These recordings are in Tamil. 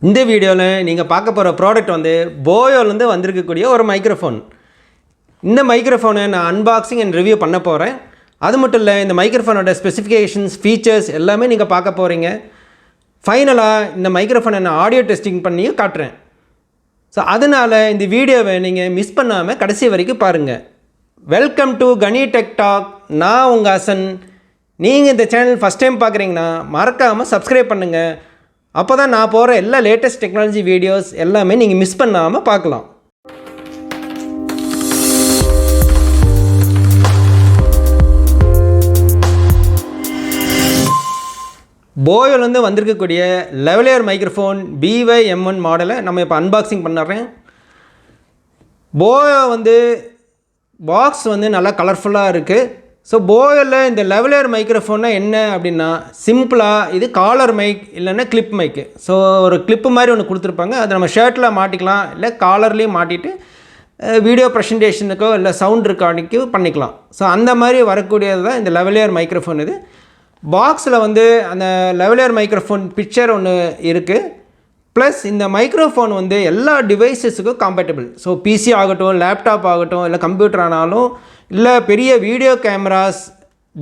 இந்த வீடியோவில் நீங்கள் பார்க்க போகிற ப்ராடக்ட் வந்து போயோலேருந்து வந்திருக்கக்கூடிய ஒரு மைக்ரோஃபோன். இந்த மைக்ரோஃபோனை நான் அன்பாக்சிங் அண்ட் ரிவ்யூ பண்ண போகிறேன். அது மட்டும் இல்லை, இந்த மைக்ரோஃபோனோட ஸ்பெசிஃபிகேஷன்ஸ், ஃபீச்சர்ஸ் எல்லாமே நீங்கள் பார்க்க போகிறீங்க. ஃபைனலாக இந்த மைக்ரோஃபோனை நான் ஆடியோ டெஸ்டிங் பண்ணியும் காட்டுறேன். ஸோ அதனால் இந்த வீடியோவை நீங்கள் மிஸ் பண்ணாமல் கடைசி வரைக்கும் பாருங்கள். Welcome to Ghani tech talk. நான் உங்கள் ஆசன். நீங்கள் இந்த சேனல் ஃபஸ்ட் டைம் பார்க்குறீங்கன்னா மறக்காமல் சப்ஸ்கிரைப் பண்ணுங்கள். அப்போ தான் நான் போகிற எல்லா லேட்டஸ்ட் டெக்னாலஜி வீடியோஸ் எல்லாமே நீங்கள் மிஸ் பண்ணாமல் பார்க்கலாம். போயோலேருந்து வந்திருக்கக்கூடிய lavalier மைக்ரோஃபோன் BOYA மாடலை நம்ம இப்போ அன்பாக்சிங் பண்ணுறேன். போயோ பாக்ஸ் நல்லா கலர்ஃபுல்லாக இருக்குது. ஸோ போயோவில் இந்த lavalier மைக்ரோஃபோன்னா என்ன அப்படின்னா, சிம்பிளாக இது காலர் மைக் இல்லைன்னா கிளிப் மைக்கு. ஸோ ஒரு கிளிப்பு மாதிரி ஒன்று கொடுத்துருப்பாங்க. அதை நம்ம ஷர்ட்டில் மாட்டிக்கலாம், இல்லை காலர்லேயும் மாட்டிட்டு வீடியோ ப்ரெசன்டேஷனுக்கோ இல்லை சவுண்ட் ரெக்கார்டிங்கோ பண்ணிக்கலாம். ஸோ அந்த மாதிரி வரக்கூடியது தான் இந்த lavalier மைக்ரோஃபோன். இது பாக்ஸில் அந்த lavalier மைக்ரோஃபோன் பிக்சர் ஒன்று இருக்குது. ப்ளஸ் இந்த மைக்ரோஃபோன் எல்லா டிவைஸஸுக்கும் காம்பேட்டபிள். ஸோ பிசி ஆகட்டும், லேப்டாப் ஆகட்டும், இல்லை கம்ப்யூட்டர் ஆனாலும், இல்லை பெரிய வீடியோ கேமராஸ்,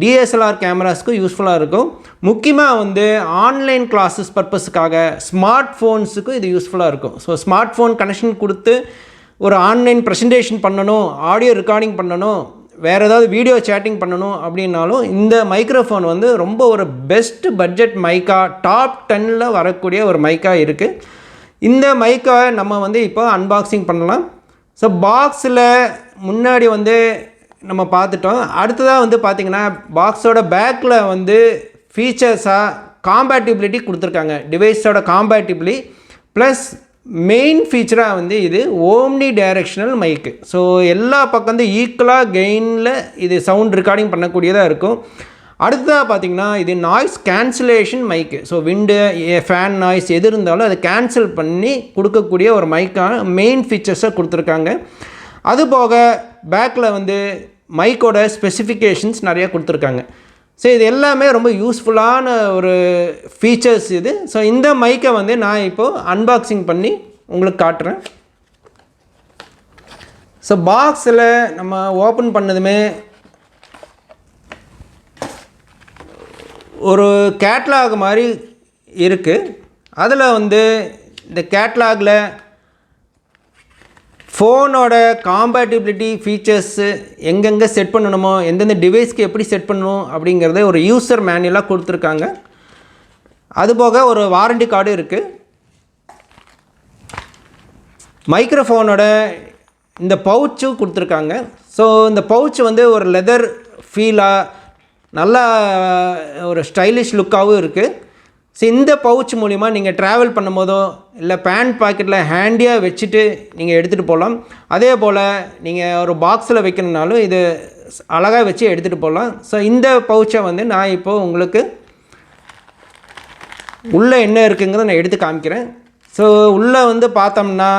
DSLR கேமராஸ்க்கும் யூஸ்ஃபுல்லாக இருக்கும். முக்கியமாக ஆன்லைன் கிளாஸஸ் பர்பஸுக்காக ஸ்மார்ட் ஃபோன்ஸுக்கும் இது யூஸ்ஃபுல்லாக இருக்கும். ஸோ ஸ்மார்ட் ஃபோன் கனெக்ஷன் கொடுத்து ஒரு ஆன்லைன் ப்ரெசன்டேஷன் பண்ணணும், ஆடியோ ரெக்கார்டிங் பண்ணணும், வேறு ஏதாவது வீடியோ சேட்டிங் பண்ணணும் அப்படின்னாலும் இந்த மைக்ரோஃபோன் ரொம்ப ஒரு பெஸ்ட் பட்ஜெட் மைக்காக டாப் 10ல் வரக்கூடிய ஒரு மைக்காக இருக்குது. இந்த மைக்கை நம்ம இப்போ அன்பாக்சிங் பண்ணலாம். ஸோ பாக்ஸில் முன்னாடி நம்ம பார்த்துட்டோம். அடுத்ததாக பார்த்திங்கன்னா பார்க்ஸோட பேக்கில் ஃபீச்சர்ஸாக காம்பேட்டிபிலிட்டி கொடுத்துருக்காங்க. டிவைஸோட காம்பேட்டிபிலிட்டி ப்ளஸ் மெயின் ஃபீச்சராக இது ஓம்னி டைரெக்ஷனல் மைக்கு. ஸோ எல்லா பக்கம் ஈக்குவலாக கெயினில் இது சவுண்ட் ரெக்கார்டிங் பண்ணக்கூடியதாக இருக்கும். அடுத்ததாக பார்த்திங்கன்னா இது நாய்ஸ் கேன்சலேஷன் மைக்கு. ஸோ விண்டு, ஃபேன் நாய்ஸ் எது இருந்தாலும் அதை கேன்சல் பண்ணி கொடுக்கக்கூடிய ஒரு மைக்கான மெயின் ஃபீச்சர்ஸை கொடுத்துருக்காங்க. அதுபோக பேக்கில் மைக்கோட ஸ்பெசிஃபிகேஷன்ஸ் நிறையா கொடுத்துருக்காங்க. ஸோ இது எல்லாமே ரொம்ப யூஸ்ஃபுல்லான ஒரு ஃபீச்சர்ஸ் இது. ஸோ இந்த மைக்கை நான் இப்போது அன்பாக்சிங் பண்ணி உங்களுக்கு காட்டுறேன். ஸோ பாக்ஸில் நம்ம ஓப்பன் பண்ணதுமே ஒரு கேட்லாக் மாதிரி இருக்குது. அதில் இந்த கேட்லாகில் ஃபோனோட காம்பேட்டிபிலிட்டி ஃபீச்சர்ஸு எங்கெங்கே செட் பண்ணணுமோ, எந்தெந்த டிவைஸ்க்கு எப்படி செட் பண்ணணும் அப்படிங்கிறத ஒரு யூசர் மேனுவலாக கொடுத்துருக்காங்க. அதுபோக ஒரு வாரண்டி கார்டு இருக்குது. மைக்ரோஃபோனோட இந்த பவுச்சும் கொடுத்துருக்காங்க. ஸோ இந்த பவுச் ஒரு லெதர் ஃபீலாக நல்லா ஒரு ஸ்டைலிஷ் லுக்காகவும் இருக்குது. ஸோ இந்த பவுச் மூலிமா நீங்கள் ட்ராவல் பண்ணும்போதோ இல்லை பேண்ட் பாக்கெட்டில் ஹேண்டியாக வச்சுட்டு நீங்கள் எடுத்துகிட்டு போகலாம். அதே போல் நீங்கள் ஒரு பாக்ஸில் வைக்கணுன்னாலும் இது அழகாக வச்சு எடுத்துகிட்டு போகலாம். ஸோ இந்த பவுச்சை நான் இப்போது உங்களுக்கு உள்ளே என்ன இருக்குங்கிறத நான் எடுத்து காமிக்கிறேன். ஸோ உள்ளே பார்த்தோம்னா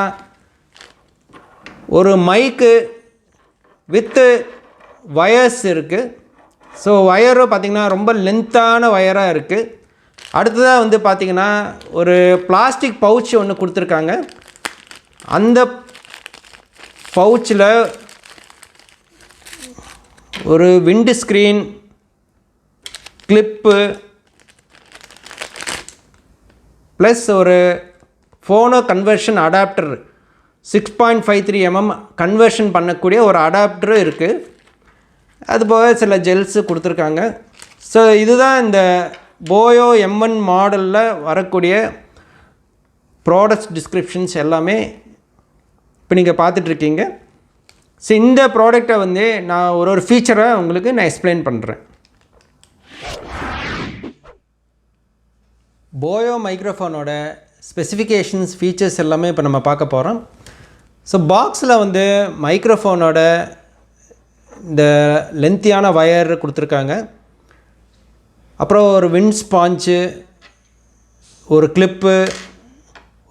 ஒரு மைக்கு வித்து வயர்ஸ் இருக்குது. ஸோ வயரும் பார்த்திங்கன்னா ரொம்ப லென்த்தான வயராக இருக்குது. அடுத்ததாக பார்த்திங்கன்னா ஒரு பிளாஸ்டிக் பவுச் ஒன்று கொடுத்துருக்காங்க. அந்த பவுச்சில் ஒரு விண்டு ஸ்க்ரீன், கிளிப்பு ப்ளஸ் ஒரு ஃபோனோ கன்வர்ஷன் அடாப்டர் 6.53 mm கன்வர்ஷன் பண்ணக்கூடிய ஒரு அடாப்டரும் இருக்குது. அதுபோக சில ஜெல்ஸு கொடுத்துருக்காங்க. ஸோ இதுதான் இந்த BOYA M1 மாடலில் வரக்கூடிய ப்ராடக்ட்ஸ் டிஸ்கிரிப்ஷன்ஸ் எல்லாமே இப்போ நீங்கள் பார்த்துட்ருக்கீங்க. ஸோ இந்த ப்ராடக்டை நான் ஒரு ஃபீச்சரை உங்களுக்கு நான் எக்ஸ்பிளைன் பண்ணுறேன். BOYA மைக்ரோஃபோனோட ஸ்பெசிஃபிகேஷன்ஸ், ஃபீச்சர்ஸ் எல்லாமே இப்போ நம்ம பார்க்க போகிறோம். ஸோ பாக்ஸில் மைக்ரோஃபோனோட இந்த லென்த்தியான வயர் கொடுத்துருக்காங்க. அப்புறம் ஒரு விண்ட் ஸ்பாஞ்சு, ஒரு கிளிப்பு,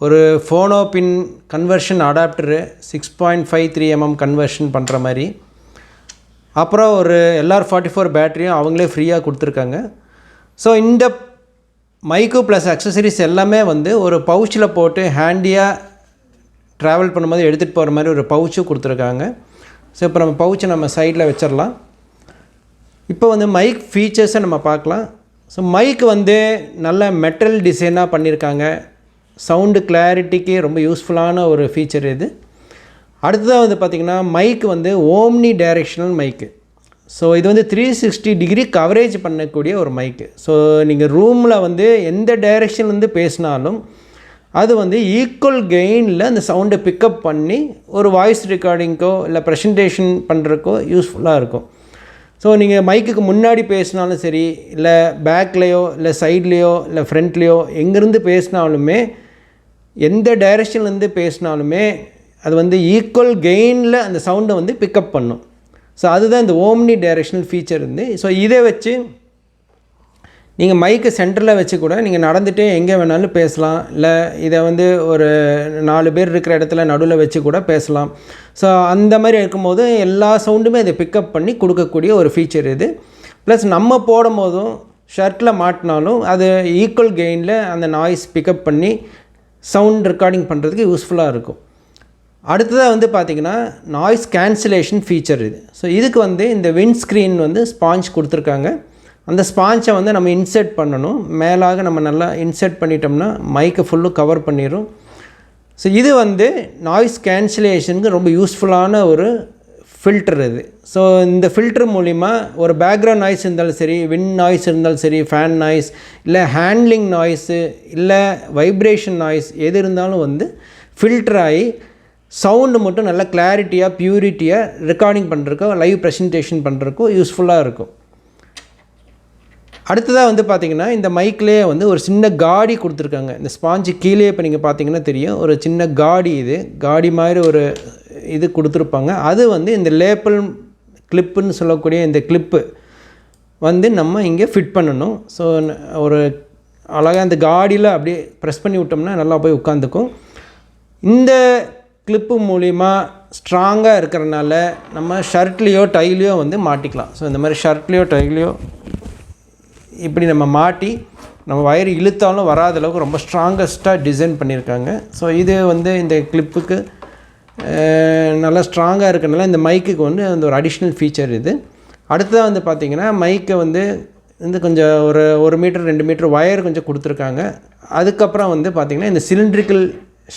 ஒரு ஃபோனோ பின் கன்வர்ஷன் அடாப்டரு 6.53 mm கன்வர்ஷன் பண்ணுற மாதிரி, அப்புறம் ஒரு LR44 பேட்டரியும் அவங்களே ஃப்ரீயாக கொடுத்துருக்காங்க. ஸோ இந்த மைக்கு ப்ளஸ் அக்சசரிஸ் எல்லாமே வந்து ஒரு பவுச்சில் போட்டு ஹேண்டியாக ட்ராவல் பண்ணும்போது எடுத்துகிட்டு போகிற மாதிரி ஒரு பவுச்சும் கொடுத்துருக்காங்க. ஸோ இப்போ நம்ம பவுச்சை நம்ம சைடில் வச்சிடலாம். இப்போ வந்து மைக் ஃபீச்சர்ஸை நம்ம பார்க்கலாம். ஸோ மைக் வந்து நல்ல மெட்டல் டிசைனாக பண்ணியிருக்காங்க. சவுண்டு கிளாரிட்டிக்கு ரொம்ப யூஸ்ஃபுல்லான ஒரு ஃபீச்சர் இது. அடுத்ததாக வந்து பார்த்திங்கன்னா மைக் வந்து ஓம்னி டைரெக்ஷனல் மைக்கு. ஸோ இது வந்து 360 டிகிரி கவரேஜ் பண்ணக்கூடிய ஒரு மைக்கு. ஸோ நீங்கள் ரூமில் வந்து எந்த டைரெக்ஷன்லேருந்து பேசினாலும் அது வந்து ஈக்குவல் கெயினில் அந்த சவுண்டை பிக்கப் பண்ணி ஒரு வாய்ஸ் ரெக்கார்டிங்க்கோ இல்லை ப்ரெசன்டேஷன் பண்ணுறக்கோ யூஸ்ஃபுல்லாக இருக்கும். ஸோ நீங்கள் மைக்குக்கு முன்னாடி பேசினாலும் சரி, இல்லை பேக்லேயோ இல்லை சைட்லேயோ இல்லை ஃப்ரண்ட்லேயோ எங்கேருந்து பேசினாலுமே, எந்த டைரெக்ஷன்லேருந்து பேசினாலுமே அது வந்து ஈக்குவல் கெயினில் அந்த சவுண்டை வந்து பிக்கப் பண்ணும். ஸோ அதுதான் இந்த ஓம்னி டைரெக்ஷனல் ஃபீச்சர் இருந்து. ஸோ இதை வச்சு நீங்கள் மைக்கை சென்டரில் வச்சு கூட நீங்கள் நடந்துகிட்டே எங்கே வேணாலும் பேசலாம். இல்லை இதை வந்து ஒரு 4 பேர் இருக்கிற இடத்துல நடுவில் வச்சு கூட பேசலாம். ஸோ அந்த மாதிரி இருக்கும்போது எல்லா சவுண்டுமே இதை பிக்கப் பண்ணி கொடுக்கக்கூடிய ஒரு ஃபீச்சர் இது. ப்ளஸ் நம்ம போடும் போதும் ஷர்ட்டில் மாட்டினாலும் அது ஈக்குவல் கெயினில் அந்த நாய்ஸ் பிக்கப் பண்ணி சவுண்ட் ரெக்கார்டிங் பண்ணுறதுக்கு யூஸ்ஃபுல்லாக இருக்கும். அடுத்ததாக வந்து பார்த்திங்கன்னா நாய்ஸ் கேன்சலேஷன் ஃபீச்சர் இது. ஸோ இதுக்கு வந்து இந்த விண்ட்ஸ்க்ரீன் வந்து ஸ்பாஞ்ச் கொடுத்துருக்காங்க. அந்த ஸ்பாஞ்சை வந்து நம்ம இன்சர்ட் பண்ணணும். மேலாக நம்ம நல்லா இன்சர்ட் பண்ணிட்டோம்னா மைக்கை ஃபுல்லும் கவர் பண்ணிடும். ஸோ இது வந்து நாய்ஸ் கேன்சலேஷனுக்கு ரொம்ப யூஸ்ஃபுல்லான ஒரு ஃபில்டர் இது. ஸோ இந்த ஃபில்டர் மூலிமா ஒரு பேக்ரவுண்ட் நாய்ஸ் இருந்தாலும் சரி, விண்ட் நாய்ஸ் இருந்தாலும் சரி, ஃபேன் நாய்ஸ், இல்லை ஹேண்ட்லிங் நாய்ஸு, இல்லை வைப்ரேஷன் நாய்ஸ் எது இருந்தாலும் வந்து ஃபில்டர் ஆகி சவுண்டு மட்டும் நல்லா கிளாரிட்டியாக பியூரிட்டியாக ரெக்கார்டிங் பண்ணுறக்கோ லைவ் ப்ரெசன்டேஷன் பண்ணுறக்கோ யூஸ்ஃபுல்லாக இருக்கும். அடுத்ததாக வந்து பார்த்திங்கன்னா இந்த மைக்லேயே வந்து ஒரு சின்ன காடி கொடுத்துருக்காங்க. இந்த ஸ்பாஞ்சு கீழே இப்போ நீங்கள் பார்த்தீங்கன்னா தெரியும், ஒரு சின்ன காடி, இது காடி மாதிரி ஒரு இது கொடுத்துருப்பாங்க. அது வந்து இந்த லேப்பிள் கிளிப்புன்னு சொல்லக்கூடிய இந்த கிளிப்பு வந்து நம்ம இங்கே ஃபிட் பண்ணணும். ஸோ ஒரு அழகாக அந்த காடியில் அப்படியே ப்ரெஸ் பண்ணி விட்டோம்னா நல்லா போய் உட்காந்துக்கும். இந்த கிளிப்பு மூலிமா ஸ்ட்ராங்காக இருக்கிறனால நம்ம ஷர்ட்லேயோ டைலையோ வந்து மாட்டிக்கலாம். ஸோ இந்த மாதிரி ஷர்ட்லேயோ டைலையோ இப்படி நம்ம மாட்டி நம்ம வயர் இழுத்தாலும் வராத அளவுக்கு ரொம்ப ஸ்ட்ராங்கஸ்ட்டாக டிசைன் பண்ணியிருக்காங்க. ஸோ இது வந்து இந்த கிளிப்புக்கு நல்லா ஸ்ட்ராங்காக இருக்கிறனால இந்த மைக்குக்கு வந்து அந்த ஒரு அடிஷ்னல் ஃபீச்சர் இது. அடுத்ததாக வந்து பார்த்திங்கன்னா மைக்கை வந்து கொஞ்சம் ஒரு 1 மீட்டர் 2 மீட்டர் வயர் கொஞ்சம் கொடுத்துருக்காங்க. அதுக்கப்புறம் வந்து பார்த்திங்கன்னா இந்த சிலிண்ட்ரிக்கல்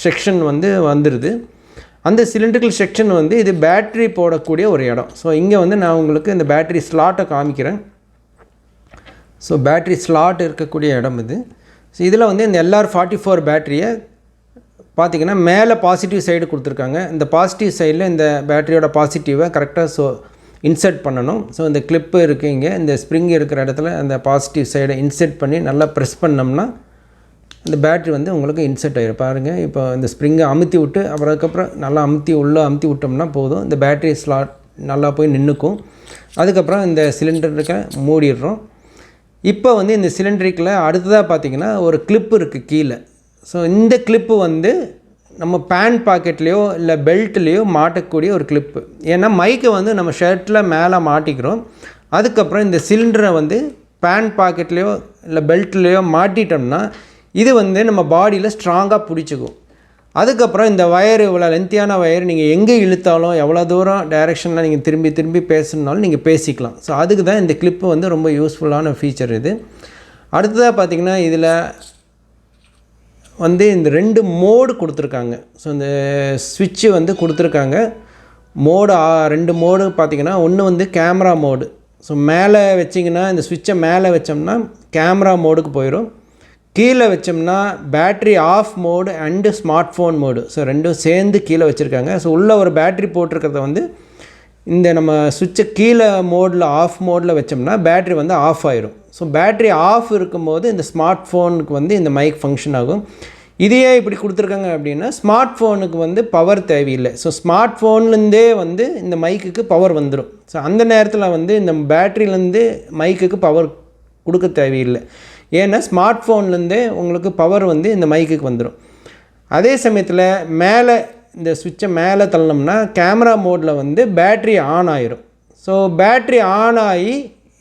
செக்ஷன் வந்து வந்துடுது. அந்த சிலிண்ட்ரிக்கல் செக்ஷன் வந்து இது பேட்ரி போடக்கூடிய ஒரு இடம். ஸோ இங்கே வந்து நான் உங்களுக்கு இந்த பேட்ரி ஸ்லாட்டை காமிக்கிறேன். ஸோ பேட்ரி ஸ்லாட் இருக்கக்கூடிய இடம் இது. ஸோ இதில் வந்து இந்த LR44 பேட்டரியை பார்த்திங்கன்னா மேலே பாசிட்டிவ் சைடு கொடுத்துருக்காங்க. இந்த பாசிட்டிவ் சைடில் இந்த பேட்டரியோட பாசிட்டிவை கரெக்டாக இன்சர்ட் பண்ணணும். ஸோ இந்த கிளிப்பு இருக்குது, இங்கே இந்த ஸ்ப்ரிங் இருக்கிற இடத்துல அந்த பாசிட்டிவ் சைடை இன்சர்ட் பண்ணி நல்லா ப்ரெஸ் பண்ணோம்னா இந்த பேட்ரி வந்து உங்களுக்கு இன்சர்ட் ஆகிடும். பாருங்கள், இப்போ இந்த ஸ்ப்ரிங்கை அமுத்தி விட்டு அதுக்கப்புறம் நல்லா உள்ளே அமுத்தி விட்டோம்னா போதும், இந்த பேட்ரி ஸ்லாட் நல்லா போய் நின்றுக்கும். அதுக்கப்புறம் இந்த சிலிண்டருக்கு மூடிடுறோம். இப்போ வந்து இந்த சிலிண்டரிக்கில் அடுத்ததாக பார்த்திங்கன்னா ஒரு கிளிப்பு இருக்குது கீழே. ஸோ இந்த கிளிப்பு வந்து நம்ம பேண்ட் பாக்கெட்லேயோ இல்லை பெல்ட்லேயோ மாட்டக்கூடிய ஒரு கிளிப்பு. ஏன்னா மைக்கை வந்து நம்ம ஷர்ட்டில் மேலே மாட்டிக்கிறோம். அதுக்கப்புறம் இந்த சிலிண்டரை வந்து பேண்ட் பாக்கெட்லேயோ இல்லை பெல்ட்லேயோ மாட்டிட்டோம்னா இது வந்து நம்ம பாடியில் ஸ்ட்ராங்காக பிடிச்சிக்கும். அதுக்கப்புறம் இந்த வயர் இவ்வளோ லென்த்தியான வயர் நீங்கள் எங்கே இழுத்தாலும் எவ்வளோ தூரம் டைரெக்ஷனில் நீங்கள் திரும்பி பேசணுன்னாலும் நீங்கள் பேசிக்கலாம். ஸோ அதுக்கு தான் இந்த கிளிப்பு வந்து ரொம்ப யூஸ்ஃபுல்லான ஃபீச்சர் இது. அடுத்ததாக பார்த்திங்கன்னா இதில் வந்து இந்த 2 மோடு கொடுத்துருக்காங்க. ஸோ இந்த ஸ்விட்சு வந்து கொடுத்துருக்காங்க. மோடு 2 மோடு பார்த்திங்கன்னா, ஒன்று வந்து கேமரா மோடு. ஸோ மேலே வச்சிங்கன்னா இந்த ஸ்விட்சை மேலே வச்சோம்னா கேமரா மோடுக்கு போயிடும். கீழே வச்சோம்னா battery off mode and smart phone mode. So ரெண்டும் சேர்ந்து கீழே வச்சுருக்காங்க. ஸோ உள்ளே ஒரு பேட்ரி போட்டிருக்கிறத வந்து இந்த நம்ம சுவிட்சை கீழே மோடில் ஆஃப் மோடில் வச்சோம்னா பேட்ரி வந்து ஆஃப் ஆயிரும். ஸோ பேட்ரி ஆஃப் இருக்கும்போது இந்த ஸ்மார்ட் ஃபோனுக்கு வந்து இந்த மைக் ஃபங்க்ஷன் ஆகும். இதையே இப்படி கொடுத்துருக்காங்க அப்படின்னா ஸ்மார்ட் ஃபோனுக்கு வந்து பவர் தேவையில்லை. ஸோ ஸ்மார்ட் ஃபோன்லேருந்தே வந்து இந்த மைக்குக்கு பவர் வந்துடும். ஸோ அந்த நேரத்தில் வந்து இந்த பேட்ரிலேருந்து மைக்குக்கு பவர் கொடுக்க தேவையில்லை. ஏன்னா ஸ்மார்ட் ஃபோன்லேருந்தே உங்களுக்கு பவர் வந்து இந்த மைக்குக்கு வந்துடும். அதே சமயத்தில் மேலே இந்த சுவிட்சை மேலே தள்ளோம்னா கேமரா மோடில் வந்து பேட்ரி ஆன் ஆயிரும். ஸோ பேட்ரி ஆன் ஆகி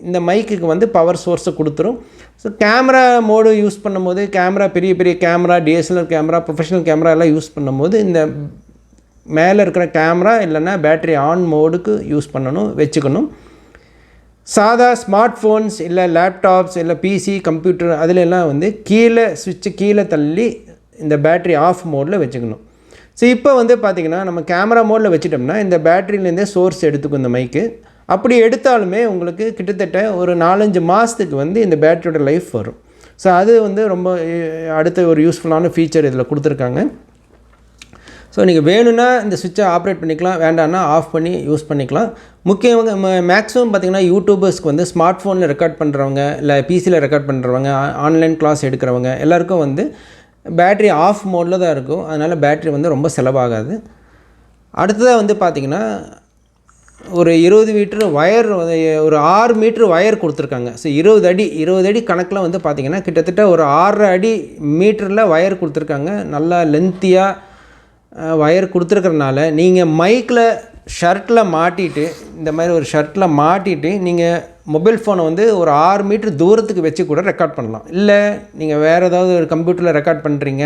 இந்த மைக்குக்கு வந்து பவர் சோர்ஸை கொடுத்துரும். ஸோ கேமரா மோடு யூஸ் பண்ணும்போது கேமரா பெரிய பெரிய camera DSLR camera professional camera எல்லாம் யூஸ் பண்ணும்போது இந்த மேலே இருக்கிற கேமரா இல்லைன்னா பேட்ரி ஆன் மோடுக்கு யூஸ் பண்ணணும் வச்சுக்கணும். சாதா ஸ்மார்ட் ஃபோன்ஸ் இல்லை லேப்டாப்ஸ் இல்லை பிசி கம்ப்யூட்டர் அதிலெல்லாம் வந்து கீழே சுவிட்சு கீழே தள்ளி இந்த பேட்ரி ஆஃப் மோடில் வச்சுக்கணும். ஸோ இப்போ வந்து பார்த்திங்கன்னா நம்ம கேமரா மோடில் வச்சுட்டோம்னா இந்த பேட்ரிலேருந்தே சோர்ஸ் எடுத்துக்கும் இந்த மைக்கு. அப்படி எடுத்தாலுமே உங்களுக்கு கிட்டத்தட்ட ஒரு 4-5 மாதத்துக்கு வந்து இந்த பேட்டரியோட லைஃப் வரும். ஸோ அது வந்து ரொம்ப அடுத்த ஒரு யூஸ்ஃபுல்லான ஃபீச்சர் இதில் கொடுத்துருக்காங்க. ஸோ நீங்கள் வேணும்னா இந்த சுவிட்சை ஆப்ரேட் பண்ணிக்கலாம், வேண்டாம்னா ஆஃப் பண்ணி யூஸ் பண்ணிக்கலாம். முக்கியமாக மேக்ஸிமம் பார்த்திங்கன்னா யூடியூபர்ஸ்க்கு வந்து ஸ்மார்ட் ஃபோனில் ரெக்கார்ட் பண்ணுறவங்க இல்லை பிசியில் ரெக்கார்ட் பண்ணுறவங்க ஆன்லைன் கிளாஸ் எடுக்கிறவங்க எல்லாேருக்கும் வந்து பேட்ரி ஆஃப் மோடில் தான் இருக்கும். அதனால் பேட்ரி வந்து ரொம்ப செலவாகாது. அடுத்ததாக வந்து பார்த்திங்கன்னா ஒரு 20 மீட்டர் ஒயர் ஒரு 6 மீட்ரு ஒயர் கொடுத்துருக்காங்க. ஸோ 20 அடி கணக்கில் வந்து பார்த்திங்கன்னா கிட்டத்தட்ட ஒரு 6.5 அடி மீட்டரில் ஒயர் கொடுத்துருக்காங்க. நல்லா லென்த்தியாக ஒயர் கொடுத்துருக்கறனால நீங்கள் மைக்கில் ஷர்ட்டில் மாட்டிட்டு இந்த மாதிரி ஒரு ஷர்ட்டில் மாட்டிட்டு நீங்கள் மொபைல் ஃபோனை வந்து ஒரு 6 மீட்டர் தூரத்துக்கு வச்சு கூட ரெக்கார்ட் பண்ணலாம். இல்லை நீங்கள் வேறு ஏதாவது ஒரு கம்ப்யூட்டரில் ரெக்கார்ட் பண்ணுறீங்க,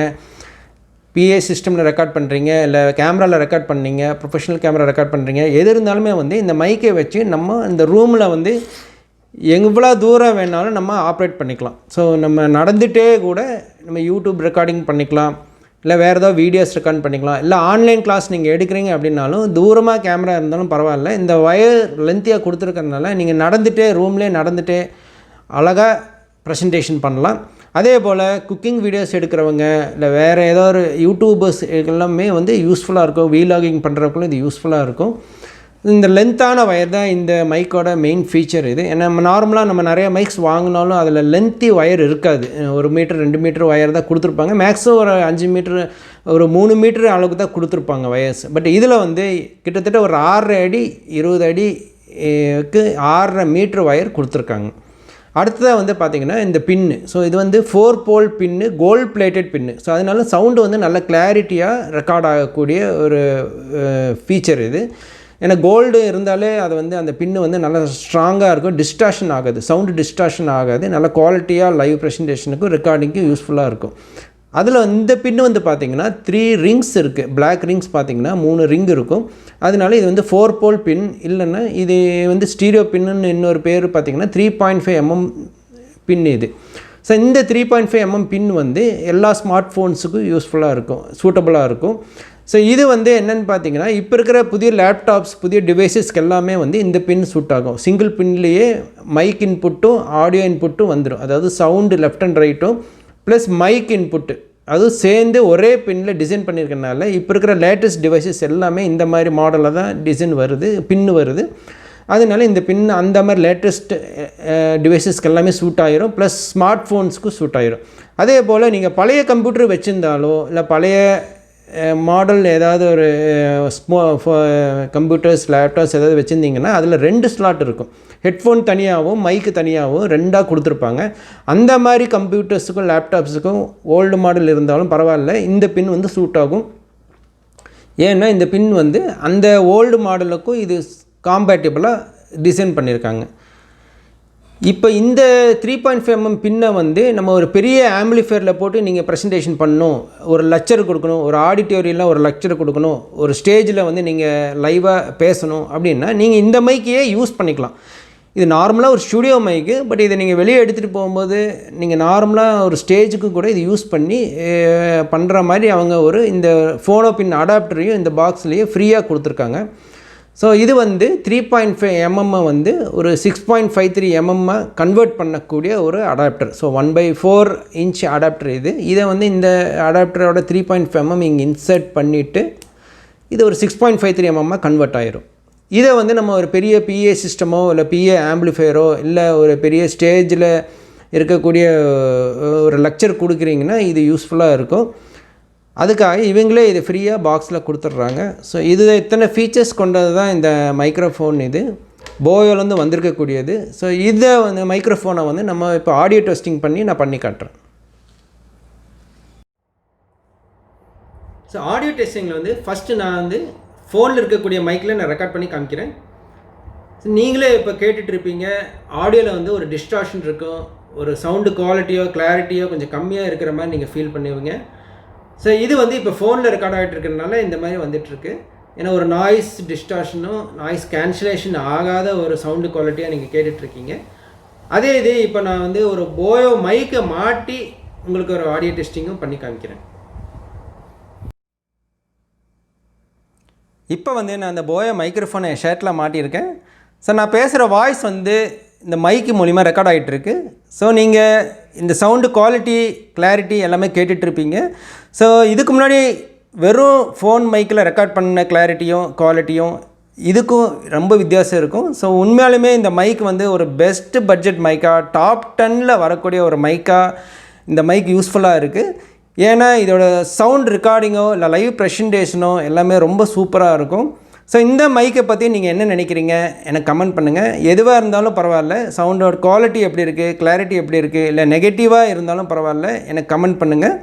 PA சிஸ்டமில் ரெக்கார்ட் பண்ணுறீங்க, இல்லை கேமராவில் ரெக்கார்ட் பண்ணீங்க, ப்ரொஃபஷனல் கேமரா ரெக்கார்ட் பண்ணுறீங்க, எது இருந்தாலுமே வந்து இந்த மைக்கை வச்சு நம்ம இந்த ரூமில் வந்து எவ்வளோ தூரம் வேணாலும் நம்ம ஆப்ரேட் பண்ணிக்கலாம். ஸோ நம்ம நடந்துகிட்டே கூட நம்ம யூடியூப் ரெக்கார்டிங் பண்ணிக்கலாம், இல்லை வேறு ஏதாவது வீடியோஸ் ரெக்கார்ட் பண்ணிக்கலாம், இல்லை ஆன்லைன் கிளாஸ் நீங்கள் எடுக்கிறீங்க அப்படின்னாலும் தூரமாக கேமரா இருந்தாலும் பரவாயில்ல. இந்த ஒயர் லென்த்தியாக கொடுத்துருக்கறனால நீங்கள் நடந்துகிட்டே ரூம்லேயே நடந்துகிட்டே அழகாக ப்ரெசன்டேஷன் பண்ணலாம். அதே போல் குக்கிங் வீடியோஸ் எடுக்கிறவங்க இல்லை வேறு ஏதோ ஒரு யூடியூபர்ஸ் எல்லாமே வந்து யூஸ்ஃபுல்லாக இருக்கும். வீலாகிங் பண்ணுறவங்களும் இது யூஸ்ஃபுல்லாக இருக்கும். இந்த லென்த்தான ஒயர் தான் இந்த மைக்கோட மெயின் ஃபீச்சர் இது. ஏன்னா நம்ம நார்மலாக நம்ம நிறைய மைக்ஸ் வாங்கினாலும் அதில் லென்த்தி ஒயர் இருக்காது. 1 மீட்டர் 2 மீட்டர் ஒயர் தான் கொடுத்துருப்பாங்க. மேக்ஸிமம் ஒரு 5 மீட்ரு ஒரு 3 மீட்டர் அளவுக்கு தான் கொடுத்துருப்பாங்க ஒயர்ஸ். பட் இதில் வந்து கிட்டத்தட்ட ஒரு 6.5 அடி 20 அடிக்கு 6.5 மீட்ரு ஒயர் கொடுத்துருக்காங்க. அடுத்ததாக வந்து பார்த்திங்கன்னா இந்த பின்னு. ஸோ இது வந்து 4 போல் பின்னு, கோல்ட் பிளேட்டட் பின்னு. ஸோ அதனால சவுண்டு வந்து நல்ல கிளாரிட்டியாக ரெக்கார்ட் ஆகக்கூடிய ஒரு ஃபீச்சர் இது. ஏன்னா கோல்டு இருந்தாலே அது வந்து அந்த பின்னு வந்து நல்லா ஸ்ட்ராங்காக இருக்கும், டிஸ்டார்ஷன் ஆகாது, சவுண்டு டிஸ்டார்ஷன் ஆகாது, நல்ல குவாலிட்டியாக லைவ் ப்ரெசன்டேஷனுக்கும் ரெக்கார்டிங்க்கும் யூஸ்ஃபுல்லாக இருக்கும். அதில் இந்த பின்னு வந்து பார்த்திங்கன்னா 3 ரிங்ஸ் இருக்குது. பிளாக் ரிங்ஸ் பார்த்திங்கன்னா 3 ரிங் இருக்கும். அதனால இது வந்து 4 போல் பின், இல்லைன்னா இது வந்து ஸ்டீரியோ பின்னு இன்னொரு பேர் பார்த்திங்கன்னா 3.5 mm பின் இது. ஸோ இந்த 3.5 mm பின் வந்து எல்லா ஸ்மார்ட் ஃபோன்ஸுக்கும் யூஸ்ஃபுல்லாக இருக்கும், சூட்டபுளாக இருக்கும். ஸோ இது வந்து என்னென்னு பார்த்தீங்கன்னா இப்போ இருக்கிற புதிய லேப்டாப்ஸ் புதிய டிவைசஸ்க்கு எல்லாமே வந்து இந்த பின் சூட் ஆகும். சிங்கிள் பின்லேயே மைக் இன்புட்டும் ஆடியோ இன்புட்டும் வந்துடும். அதாவது சவுண்டு லெஃப்ட் அண்ட் ரைட்டும் ப்ளஸ் மைக் இன்புட்டு அதுவும் சேர்ந்து ஒரே பின்னில் டிசைன் பண்ணியிருக்கனால இப்போ இருக்கிற லேட்டஸ்ட் டிவைசஸ் எல்லாமே இந்த மாதிரி மாடலில் தான் டிசைன் வருது, பின்னு வருது. அதனால இந்த பின் அந்த மாதிரி லேட்டஸ்ட் டிவைசஸ்க்கு எல்லாமே சூட் ஆகிரும், ப்ளஸ் ஸ்மார்ட் ஃபோன்ஸுக்கும் சூட் ஆகிரும். அதே போல் நீங்கள் பழைய கம்ப்யூட்டர் வச்சுருந்தாலோ இல்லை பழைய மாடல் ஏதாவது ஒரு கம்ப்யூட்டர்ஸ் லேப்டாப்ஸ் ஏதாவது வச்சுருந்தீங்கன்னா அதில் 2 ஸ்லாட் இருக்கும். ஹெட்ஃபோன் தனியாகவும் மைக்கு தனியாகவும் 2ஆக கொடுத்துருப்பாங்க. அந்த மாதிரி கம்ப்யூட்டர்ஸுக்கும் லேப்டாப்ஸுக்கும் ஓல்டு மாடல் இருந்தாலும் பரவாயில்ல, இந்த பின் வந்து சூட் ஆகும். ஏன்னா இந்த பின் வந்து அந்த ஓல்டு மாடலுக்கும் இது காம்பேட்டிபிளாக டிசைன் பண்ணியிருக்காங்க. இப்போ இந்த 3.5 mm பின்னை வந்து நம்ம ஒரு பெரிய ஆம்பிளிஃபையரில் போட்டு நீங்கள் ப்ரெசன்டேஷன் பண்ணணும், ஒரு லெக்சர் கொடுக்கணும், ஒரு ஆடிட்டோரியலில் ஒரு லெக்சர் கொடுக்கணும், ஒரு ஸ்டேஜில் வந்து நீங்கள் லைவாக பேசணும் அப்படின்னா நீங்கள் இந்த மைக்கையே யூஸ் பண்ணிக்கலாம். இது நார்மலாக ஒரு ஸ்டுடியோ மைக்கு, பட் இதை நீங்கள் வெளியே எடுத்துகிட்டு போகும்போது நீங்கள் நார்மலாக ஒரு ஸ்டேஜுக்கு கூட இது யூஸ் பண்ணி பண்ணுற மாதிரி அவங்க ஒரு இந்த ஃபோனோ பின் அடாப்டரையும் இந்த பாக்ஸ்லேயே ஃப்ரீயாக கொடுத்துருக்காங்க. ஸோ இது வந்து 3.5 mm வந்து ஒரு 6.53 mm கன்வெர்ட் பண்ணக்கூடிய ஒரு அடாப்டர். ஸோ 1/4 inch அடாப்டர் இது. இதை வந்து இந்த அடாப்டரோட 3.5 mm இங்கே இன்சர்ட் பண்ணிவிட்டு இது ஒரு 6.53 mm கன்வெர்ட் ஆயிரும். இதை வந்து நம்ம ஒரு பெரிய PA சிஸ்டமோ இல்லை PA ஆம்பிளிஃபையரோ இல்லை ஒரு பெரிய ஸ்டேஜில் இருக்கக்கூடிய ஒரு லெக்சர் கொடுக்குறீங்கன்னா இது யூஸ்ஃபுல்லாக இருக்கும். அதுக்காக இவங்களே இது ஃப்ரீயாக பாக்ஸில் கொடுத்துட்றாங்க. ஸோ இது இத்தனை ஃபீச்சர்ஸ் கொண்டது தான் இந்த மைக்ரோஃபோன். இது போயோலேருந்து வந்திருக்கக்கூடியது. ஸோ இதை வந்து மைக்ரோஃபோனை வந்து நம்ம இப்போ ஆடியோ டெஸ்டிங் பண்ணி காட்டுறேன். ஸோ ஆடியோ டெஸ்டிங்கில் வந்து ஃபஸ்ட்டு நான் வந்து ஃபோனில் இருக்கக்கூடிய மைக்கில் நான் ரெக்கார்ட் பண்ணி காமிக்கிறேன். நீங்களே இப்போ கேட்டுட்ருப்பீங்க, ஆடியோவில் வந்து ஒரு டிஸ்டார்ஷன் இருக்கும், ஒரு சவுண்டு குவாலிட்டியோ கிளாரிட்டியோ கொஞ்சம் கம்மியாக இருக்கிற மாதிரி நீங்கள் ஃபீல் பண்ணுவீங்க. ஸோ இது வந்து இப்போ ஃபோனில் ரெக்கார்ட் ஆகிட்டு இருக்கிறதுனால இந்த மாதிரி வந்துட்டுருக்கு. ஏன்னா ஒரு நாய்ஸ் டிஸ்டார்ஷனும் நாய்ஸ் கேன்சலேஷன் ஆகாத ஒரு சவுண்டு குவாலிட்டியாக நீங்கள் கேட்டுட்ருக்கீங்க. அதே இது இப்போ நான் வந்து ஒரு போயோ மைக்கை மாட்டி உங்களுக்கு ஒரு ஆடியோ டெஸ்டிங்கும் பண்ணி காமிக்கிறேன். இப்போ வந்து நான் அந்த போயோ மைக்ரோஃபோனை என் ஷர்ட்டில் மாட்டியிருக்கேன். ஸோ நான் பேசுகிற வாய்ஸ் வந்து இந்த மைக்கு மூலிமா ரெக்கார்ட் ஆகிட்டுருக்கு. ஸோ நீங்கள் இந்த சவுண்டு குவாலிட்டி கிளாரிட்டி எல்லாமே கேட்டுட்ருப்பீங்க. ஸோ இதுக்கு முன்னாடி வெறும் ஃபோன் மைக்கில் ரெக்கார்ட் பண்ண கிளாரிட்டியும் குவாலிட்டியும் இதுக்கும் ரொம்ப வித்தியாசம் இருக்கும். ஸோ உண்மையாலுமே இந்த மைக் வந்து ஒரு பெஸ்ட்டு பட்ஜெட் மைக்காக டாப் 10ல் வரக்கூடிய ஒரு மைக்காக இந்த மைக் யூஸ்ஃபுல்லாக இருக்குது. ஏன்னா இதோட சவுண்ட் ரெக்கார்டிங்கோ இல்லை லைவ் ப்ரெசன்டேஷனோ எல்லாமே ரொம்ப சூப்பராக இருக்கும். ஸோ இந்த மைக்கை பற்றி நீங்கள் என்ன நினைக்கிறீங்க எனக்கு கமெண்ட் பண்ணுங்கள். எதுவாக இருந்தாலும் பரவாயில்ல, சவுண்டோட குவாலிட்டி எப்படி இருக்குது, கிளாரிட்டி எப்படி இருக்குது, இல்லை நெகட்டிவாக இருந்தாலும் பரவாயில்ல, எனக்கு கமெண்ட் பண்ணுங்கள்.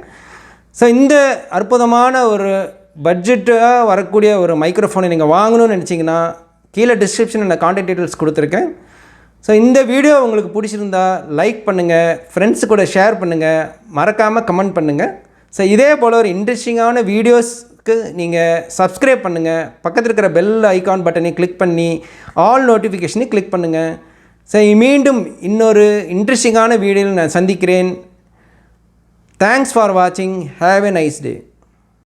ஸோ இந்த அற்புதமான ஒரு பட்ஜெட்டாக வரக்கூடிய ஒரு மைக்ரோஃபோனை நீங்கள் வாங்கணும்னு நினச்சிங்கன்னா கீழே டிஸ்கிரிப்ஷனில் நான் கான்டாக்ட் டீட்டெயில்ஸ் கொடுத்துருக்கேன். ஸோ இந்த வீடியோ உங்களுக்கு பிடிச்சிருந்தா லைக் பண்ணுங்கள், ஃப்ரெண்ட்ஸு கூட ஷேர் பண்ணுங்கள், மறக்காமல் கமெண்ட் பண்ணுங்கள். ஸோ இதே போல் ஒரு இன்ட்ரெஸ்டிங்கான வீடியோஸ்க்கு நீங்கள் சப்ஸ்கிரைப் பண்ணுங்கள். பக்கத்தில் இருக்கிற பெல் ஐகான் பட்டனை கிளிக் பண்ணி ஆல் நோட்டிஃபிகேஷனை கிளிக் பண்ணுங்கள். ஸோ மீண்டும் இன்னொரு இன்ட்ரெஸ்டிங்கான வீடியோவில் நான் சந்திக்கிறேன். தேங்க்ஸ் ஃபார் வாட்சிங். Have a nice day.